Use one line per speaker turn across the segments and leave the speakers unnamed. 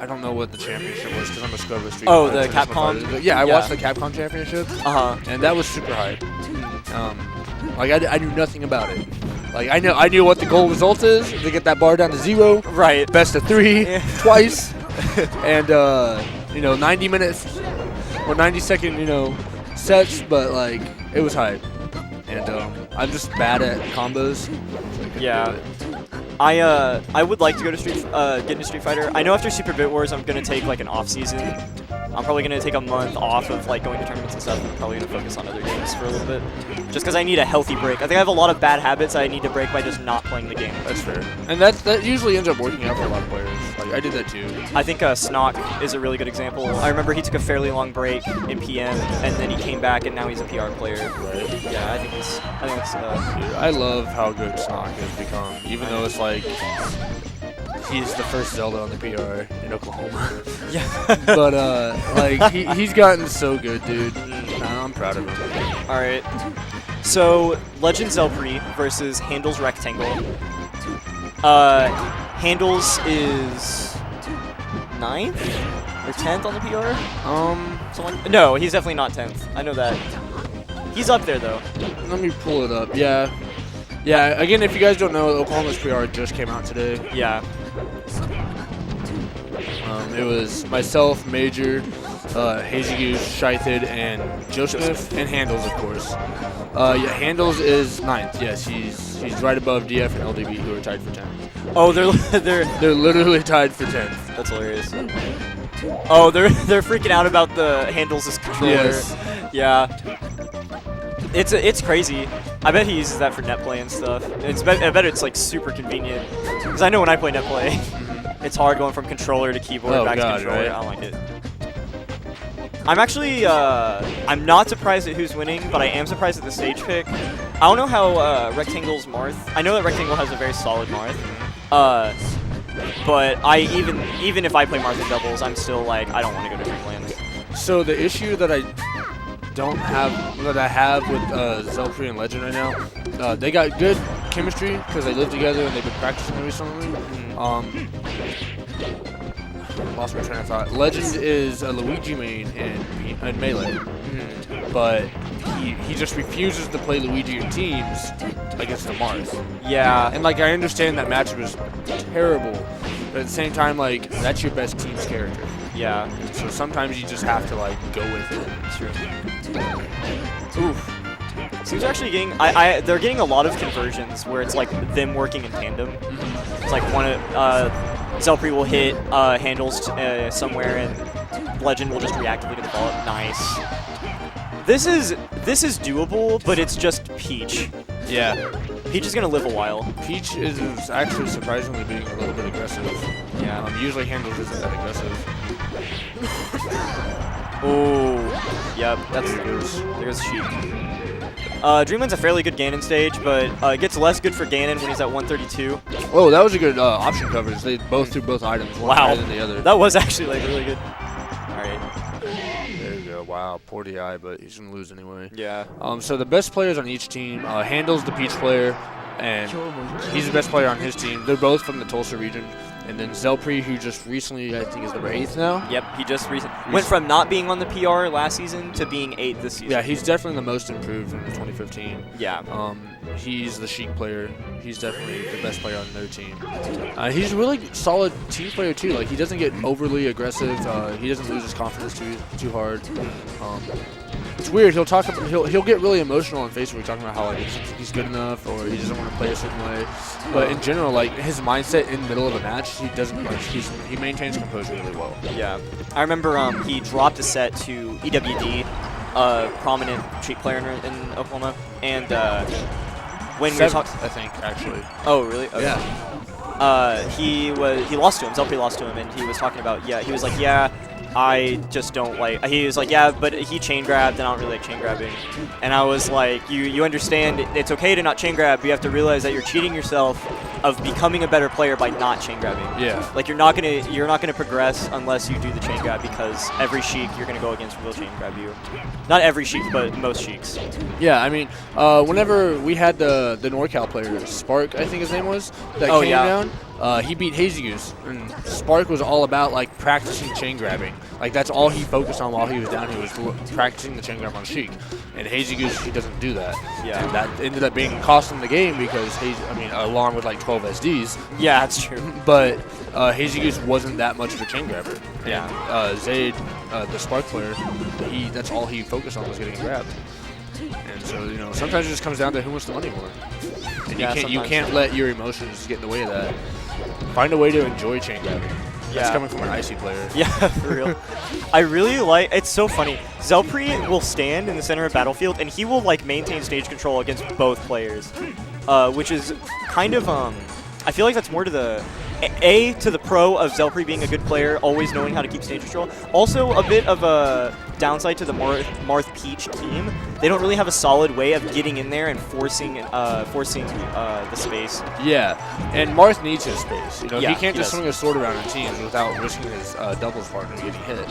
I don't know what the championship was because I'm a scrub of Street
Oh,
Fighter,
the
so just
Capcom?
Fighter. Yeah, I watched the Capcom championship. And that was super hype. Like I knew nothing about it. Like I knew what the goal result is to get that bar down to 0.
Right.
Best of 3 twice, and 90 minutes or 90-second sets, but like it was hype. And I'm just bad at combos. So
yeah. I would like to go to get into Street Fighter. I know after Super Bit Wars I'm gonna take like an off season. I'm probably gonna take a month off of like going to tournaments and stuff. I'm probably gonna focus on other games for a little bit, just because I need a healthy break. I think I have a lot of bad habits I need to break by just not playing the game.
That's fair, and that usually ends up working out for a lot of players. Like I did that too.
I think Snock is a really good example. I remember he took a fairly long break in PM, and then he came back, and now he's a PR player.
Right.
Yeah, I think it's.
Dude, I love how good Snock has become, even though it's like he's the first Zelda on the PR in Oklahoma.
Yeah.
But like he's gotten so good, dude. I'm proud of him.
All right. So Legend Zellpree versus Handles Rektangle. Handles is 9th or 10th on the PR. No, he's definitely not 10th. I know that. He's up there though.
Let me pull it up. Yeah. Again, if you guys don't know, Oklahoma's PR just came out today.
Yeah.
It was myself, Major, Hazy Goose, Shythid, and Joseph, and Handles, of course. Yeah, Handles is 9th. Yes, he's right above DF and LDB, who are tied for 10th.
Oh, they're
literally tied for 10th.
That's hilarious. Oh, they're freaking out about the Handles' controller.
Yes.
Yeah. It's crazy. I bet he uses that for net play and stuff. I bet it's like super convenient. Because I know when I play net play, it's hard going from controller to keyboard back to controller.
Right?
I don't like it. I'm actually I'm not surprised at who's winning, but I am surprised at the stage pick. I don't know how Rectangle's Marth. I know that Rectangle has a very solid Marth. But even if I play Marth in doubles, I'm still like I don't want to go to Dreamland.
So the issue that I have with Zellpree and Legend right now, they got good chemistry because they live together and they've been practicing recently. Lost my train of thought. Legend is a Luigi main in Melee, but he just refuses to play Luigi in teams against the Marth.
Yeah.
And like I understand that matchup is terrible, but at the same time, like that's your best team's character.
Yeah.
So sometimes you just have to like go with it.
It's true. Oof. Seems actually getting they're getting a lot of conversions where it's like them working in tandem. It's like one Zellpree will hit Handles somewhere and Legend will just reactively get the ball up. Nice. This is doable, but it's just Peach.
Yeah.
Peach is gonna live a while.
Peach is actually surprisingly being a little bit aggressive.
Yeah.
Usually Handles isn't that aggressive.
Oh, yep. There's Sheik. Dreamland's a fairly good Ganon stage, but it gets less good for Ganon when he's at 132.
Oh, that was a good option coverage. They both threw both items, one higher than the other.
That was actually like really good. All right.
There you go. Wow, poor DI, but he's gonna lose anyway.
Yeah.
So the best players on each team, Handles the Peach player, and he's the best player on his team. They're both from the Tulsa region. And then Zellpree, who just recently, I think, is number 8th now.
Yep, he just went from not being on the PR last season to being 8th this season.
Yeah, he's definitely the most improved from the 2015.
Yeah.
He's the Sheik player. He's definitely the best player on their team. He's a really solid team player too. Like he doesn't get overly aggressive. He doesn't lose his confidence too hard. It's weird. He'll get really emotional on Facebook talking about how like he's good enough or he doesn't want to play a certain way. But in general, like his mindset in the middle of a match, he doesn't like he maintains composure really well.
Yeah, I remember he dropped a set to EWD, a prominent Sheik player in Oklahoma, and when we talked,
I think actually.
Oh really? Okay.
Yeah.
He lost to him. Zellpree lost to him, and he was talking about he was like I just don't like. He was like, yeah, but he chain grabbed, and I don't really like chain grabbing. And I was like, you understand? It's okay to not chain grab. But you have to realize that you're cheating yourself of becoming a better player by not chain grabbing.
Yeah.
Like you're not gonna progress unless you do the chain grab because every Sheik you're gonna go against will chain grab you. Not every Sheik, but most Sheiks.
Yeah, I mean, whenever we had the NorCal player, Spark, I think his name was, that came down. he beat Hazy Goose, and Spark was all about like practicing chain grabbing. Like that's all he focused on while he was down here was practicing the chain grab on Sheik. And Hazy Goose, he doesn't do that.
Yeah.
And that ended up being costing the game because along with like 12 SDs.
Yeah, that's true.
But Hazy Goose wasn't that much of a chain grabber.
Yeah.
And Zayd, the Spark player, that's all he focused on was getting grabbed. And so, you know, sometimes it just comes down to who wants the money more. And you can't let your emotions get in the way of that. Find a way to enjoy chain grabbing. That's coming from an icy player.
Yeah, for real. I really like, it's so funny. Zellpree will stand in the center of battlefield and he will like maintain stage control against both players, which is kind of, I feel like that's more to the, to the pro of Zellpree being a good player, always knowing how to keep stage control. Also a bit of a downside to the Marth Peach team. They don't really have a solid way of getting in there and forcing the space.
Yeah, and Marth needs his space. You know,
Yeah,
he can't
he
just
does.
swing a sword around in teams without risking his doubles partner getting hit.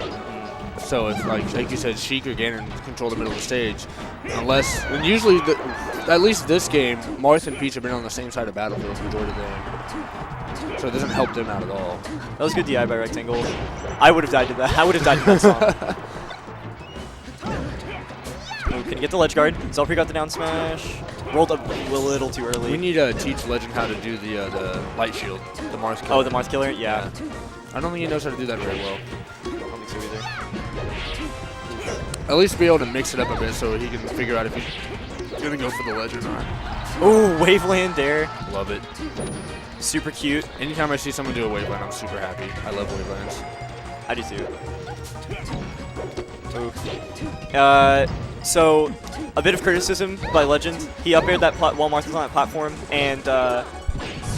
So if, like you said, Sheik or Ganon control the middle of the stage, and usually, at least this game, Marth and Peach have been on the same side of battlefield the majority of the game. So it doesn't help them out at all.
That was good DI by Rektangle. I would have died to that. I would have died to that song. Ooh, can you get the ledge guard? Zellpree got the down smash. Rolled up a little too early.
We need to teach Legend how to do the light shield, the Marth killer.
Oh, the Marth killer? Yeah.
I don't think he knows how to do that very well.
I don't think so either.
At least be able to mix it up a bit so he can figure out if he's going to go for the ledge or not.
Ooh, Waveland Dare.
Love it.
Super cute.
Anytime I see someone do a waveland, I'm super happy. I love wavelands.
I do too. So, a bit of criticism by Legend. He up aired that while Marth was on that platform, and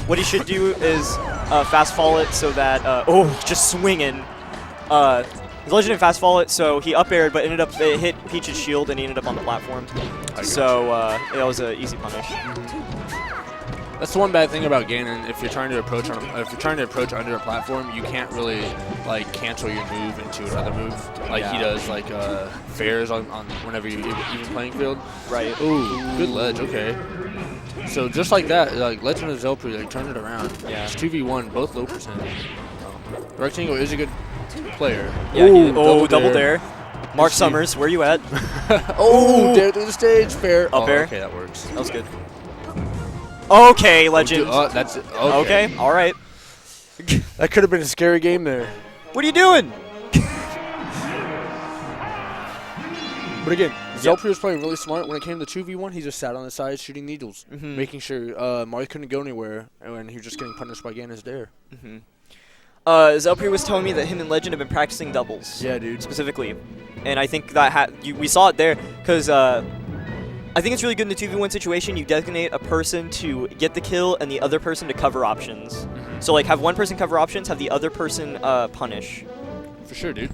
what he should do is fast fall it so that, just swinging. Legend didn't fast fall it, so he up aired, but it hit Peach's shield, and he ended up on the platform. So, that was an easy punish.
That's the one bad thing about Ganon. If you're trying to approach under a platform, you can't really like cancel your move into another move like he does like fairs on whenever you even playing field.
Right.
Ooh, good ledge. Okay. So just like that, like Legend of Zellpree, like turned it around.
Yeah.
It's 2v1, both low percent. Rektangle is a good player.
Yeah.
Ooh,
double dare. Mark Summers, where you at?
Oh, dare through the stage, fair.
Up air.
Okay, that works.
That was good. Okay, Legend.
That's it. Okay.
Okay, all right.
That could have been a scary game there.
What are you doing?
But again, Zellpree was playing really smart. When it came to 2v1, he just sat on the side shooting needles, making sure Marth couldn't go anywhere, and he was just getting punished by Ganon's dare.
Zellpree was telling me that him and Legend have been practicing doubles.
Yeah, dude.
Specifically. And I think that we saw it there because I think it's really good in the 2v1 situation. You designate a person to get the kill and the other person to cover options. So like have one person cover options, have the other person punish.
For sure, dude.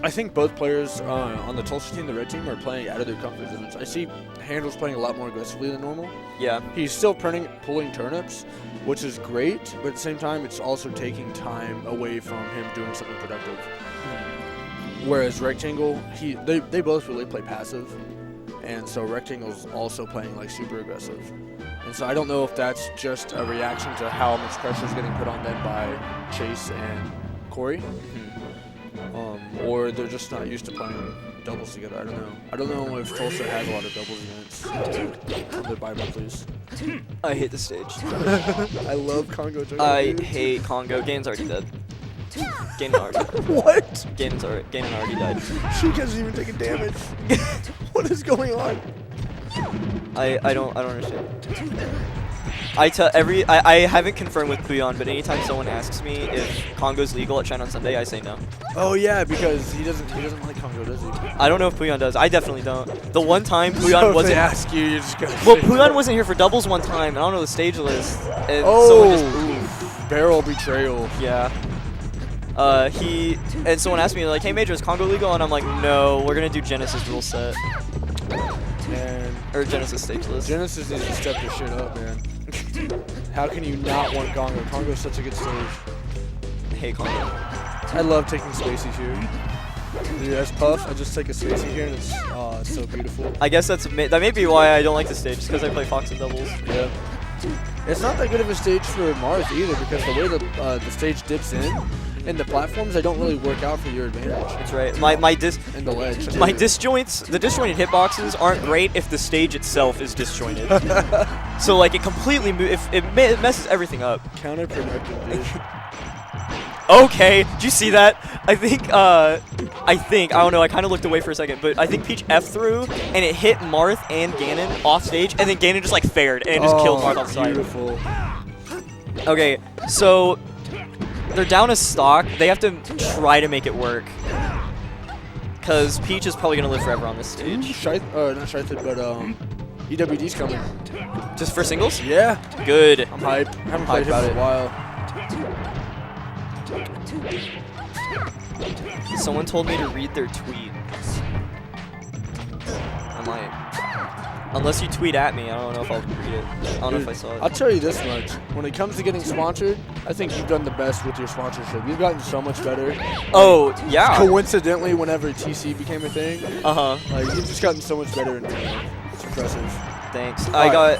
I think both players on the Tulsa team, the red team, are playing out of their comfort zones. I see Handel's playing a lot more aggressively than normal.
Yeah.
He's still pulling turnips, which is great, but at the same time, it's also taking time away from him doing something productive. Whereas Rektangle, they both really play passive, and so Rectangle's also playing like super aggressive. And so I don't know if that's just a reaction to how much pressure is getting put on them by Chase and Corey, or they're just not used to playing doubles together. I don't know. I don't know if Tulsa has a lot of doubles against on their bye-bye, please.
I hate the stage.
I love Congo Jungle.
I hate Congo. Ganon's already dead. Ganon already died.
What?
Ganon already died.
She hasn't even taken damage. What is going on?
I don't understand. I haven't confirmed with Puyon, but anytime someone asks me if Congo's legal at China on Sunday, I say no.
Oh yeah, because he doesn't like Congo, does he?
I don't know if Puyon does. I definitely don't. The one time Puyon
So if
wasn't.
they ask you, you just go.
Well, Puyon wasn't here for doubles one time, and I don't know the stage list. And
Oh,
someone just,
barrel betrayal.
yeah. Someone asked me like, "Hey, Major, is Congo legal?" And I'm like, "No, we're gonna do Genesis rule set
Man,
or Genesis stage list."
Genesis needs to step their shit up, man. How can you not want Congo? Congo's such a good stage.
Hey, Congo.
I love taking spaces here. Dude, as Puff, I just take a spacing here, and it's so beautiful.
I guess that may be why I don't like the stage, just because I play Fox and doubles.
Yeah. It's not that good of a stage for Marth either, because the way the stage dips in, and the platforms, they don't really work out for your advantage.
That's right. And
the ledge.
My disjoints, the disjointed hitboxes aren't great if the stage itself is disjointed. So like it completely it messes everything up.
Counterproductive, dude.
Okay, did you see that? I think, I don't know, I kind of looked away for a second, but I think Peach F threw, and it hit Marth and Ganon off stage, and then Ganon just like fared, and it just killed Marth off side.
Beautiful.
Okay, so they're down a stock. They have to try to make it work, because Peach is probably going to live forever on this stage.
Not Shythed, but EWD's coming.
Just for singles?
Yeah.
Good.
I'm hyped. I haven't played him in a while.
Someone told me to read their tweet. I might. Unless you tweet at me, I don't know if I'll read it. I don't know if I saw it.
I'll tell you this much. When it comes to getting sponsored, I think you've done the best with your sponsorship. You've gotten so much better.
Oh, yeah.
Coincidentally, whenever TC became a thing.
Uh-huh.
Like, you've just gotten so much better. It's impressive.
Thanks. I got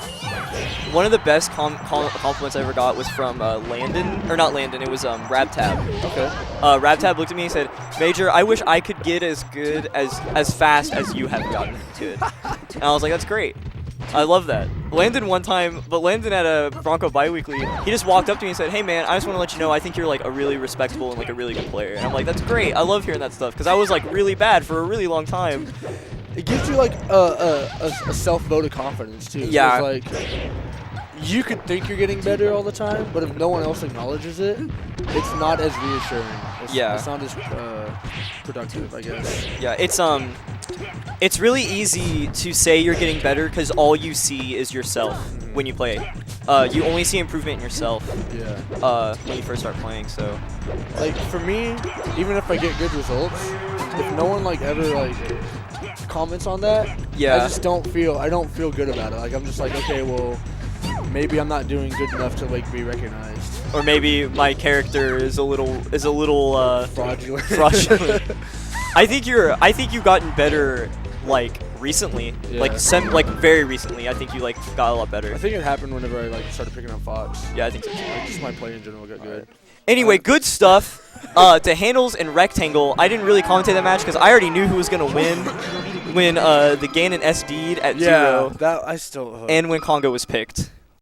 one of the best compliments I ever got was from Landon, or not Landon, it was Rabtab.
Okay.
Rabtab looked at me and said, Major, I wish I could get as good as fast as you have gotten to it. And I was like, that's great. I love that. Landon one time, but Landon at a Bronco Biweekly, he just walked up to me and said, hey man, I just want to let you know I think you're like a really respectable and like a really good player. And I'm like, that's great. I love hearing that stuff because I was like really bad for a really long time.
It gives you like a self-vote of confidence too.
Yeah.
Like, you could think you're getting better all the time, but if no one else acknowledges it, it's not as reassuring. It's not as productive, I guess.
Yeah, it's really easy to say you're getting better because all you see is yourself when you play. You only see improvement in yourself.
Yeah.
When you first start playing, so.
Like for me, even if I get good results, if no one like ever like comments on that,
yeah.
I don't feel good about it. Like I'm just like, okay, well, maybe I'm not doing good enough to like be recognized.
Or maybe my character is a little
fraudulent.
Fraudulent. I think you've gotten better like recently,
yeah.
like very recently. I think you like got a lot better.
I think it happened whenever I like started picking up Fox.
Yeah, I think so.
Like, just my play in general got good.
Anyway, good stuff. To Handles and Rektangle, I didn't really commentate that match because I already knew who was gonna win when the Ganon SD'd at 0.
That I still.
And when Congo was picked.